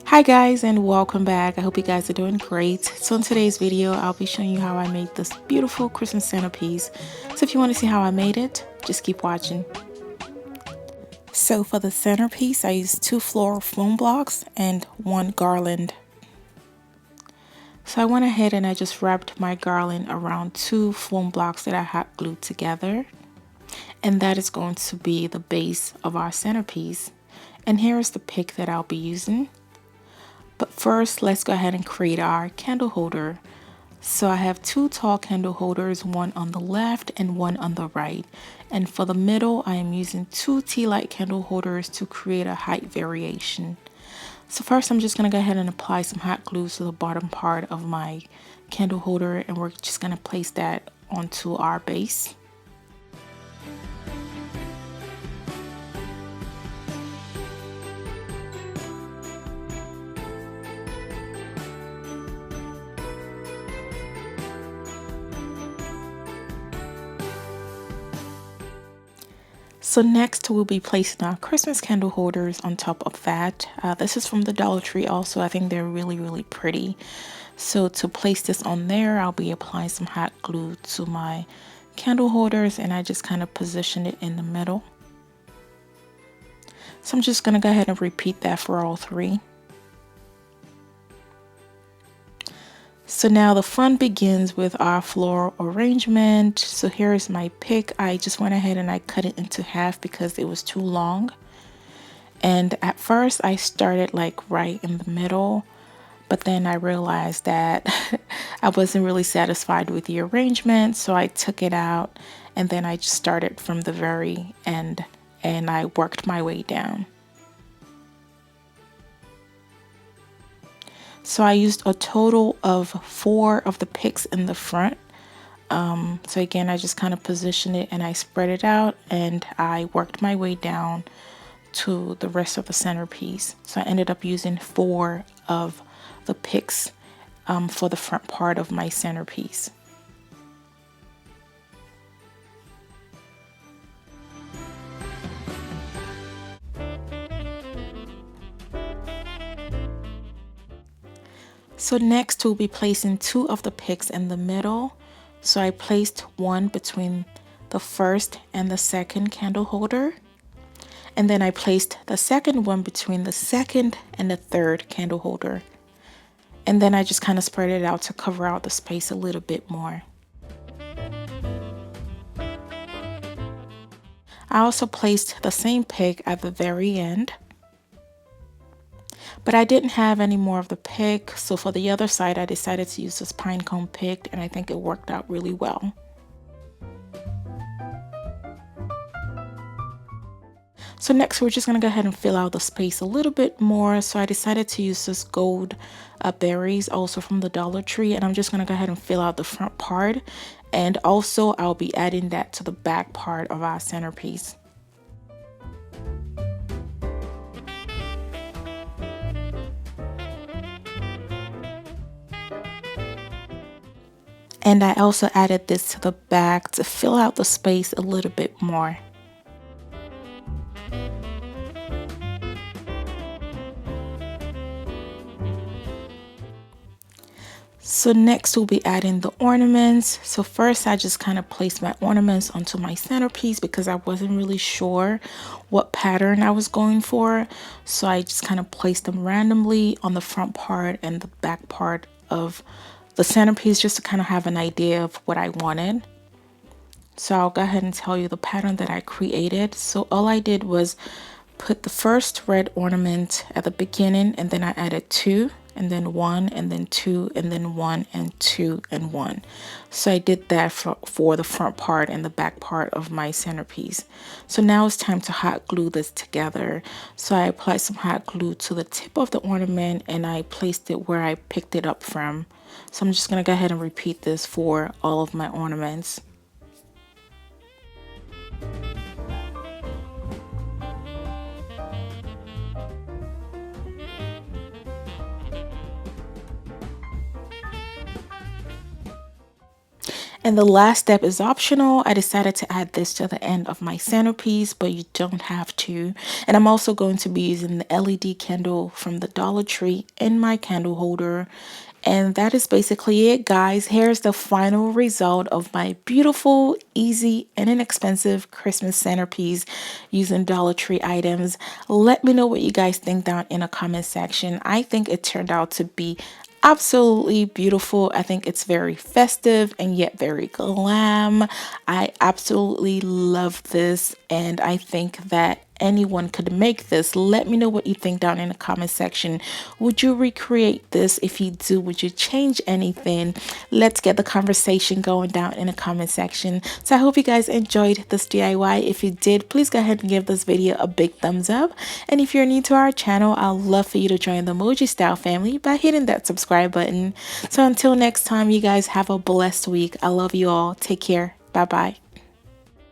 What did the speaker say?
Hi guys, and welcome back. I hope you guys are doing great. So in today's video, I'll be showing you how I made this beautiful Christmas centerpiece. So if you want to see how I made it, just keep watching. So for the centerpiece, I used 2 floral foam blocks and 1 garland. So I went ahead and I just wrapped my garland around 2 foam blocks that I hot glued together. And that is going to be the base of our centerpiece. And here is the pick that I'll be using. But first, let's go ahead and create our candle holder. So I have 2 tall candle holders, one on the left and one on the right. And for the middle, I am using 2 tea light candle holders to create a height variation. So first, I'm just going to go ahead and apply some hot glue to the bottom part of my candle holder, and we're just going to place that onto our base. So next we'll be placing our Christmas candle holders on top of that. This is from the Dollar Tree also. I think they're really pretty. So to place this on there, I'll be applying some hot glue to my candle holders, and I just kind of position it in the middle. So I'm just going to go ahead and repeat that for all 3. So now the fun begins with our floral arrangement. So here is my pick. I just went ahead and I cut it into half because it was too long. And at first I started like right in the middle, but then I realized that I wasn't really satisfied with the arrangement. So I took it out and then I just started from the very end and I worked my way down. So I used a total of 4 of the picks in the front. So again, I just kind of positioned it and I spread it out and I worked my way down to the rest of the centerpiece. So I ended up using 4 of the picks for the front part of my centerpiece. So next we'll be placing 2 of the picks in the middle. So I placed one between the first and the second candle holder. And then I placed the second one between the second and the third candle holder. And then I just kind of spread it out to cover out the space a little bit more. I also placed the same pick at the very end. But I didn't have any more of the pick, so for the other side I decided to use this pine cone pick, and I think it worked out really well. So next we're just going to go ahead and fill out the space a little bit more. So I decided to use this gold berries, also from the Dollar Tree, and I'm just going to go ahead and fill out the front part, and also I'll be adding that to the back part of our centerpiece. And I also added this to the back to fill out the space a little bit more. So next we'll be adding the ornaments. So first I just kind of placed my ornaments onto my centerpiece because I wasn't really sure what pattern I was going for. So I just kind of placed them randomly on the front part and the back part of the centerpiece just to kind of have an idea of what I wanted. So I'll go ahead and tell you the pattern that I created. So all I did was put the first red ornament at the beginning, and then I added 2 and then 1 and then 2 and then 1 and 2 and 1. So I did that for the front part and the back part of my centerpiece. So now it's time to hot glue this together. So I applied some hot glue to the tip of the ornament and I placed it where I picked it up from. So I'm just going to go ahead and repeat this for all of my ornaments. And the last step is optional. I decided to add this to the end of my centerpiece, but you don't have to. And I'm also going to be using the LED candle from the Dollar Tree in my candle holder. And that is basically it, guys. Here's the final result of my beautiful, easy, and inexpensive Christmas centerpiece using Dollar Tree items. Let me know what you guys think down in the comment section. I think it turned out to be absolutely beautiful. I think it's very festive and yet very glam. I absolutely love this, and I think that anyone could make this. Let me know what you think down in the comment section. Would you recreate this? If you do, would you change anything? Let's get the conversation going down in the comment section. So I hope you guys enjoyed this DIY. If you did, please go ahead and give this video a big thumbs up. And if you're new to our channel, I'd love for you to join the Emoji Style family by hitting that subscribe button. So until next time, you guys have a blessed week. I love you all. Take care. Bye bye.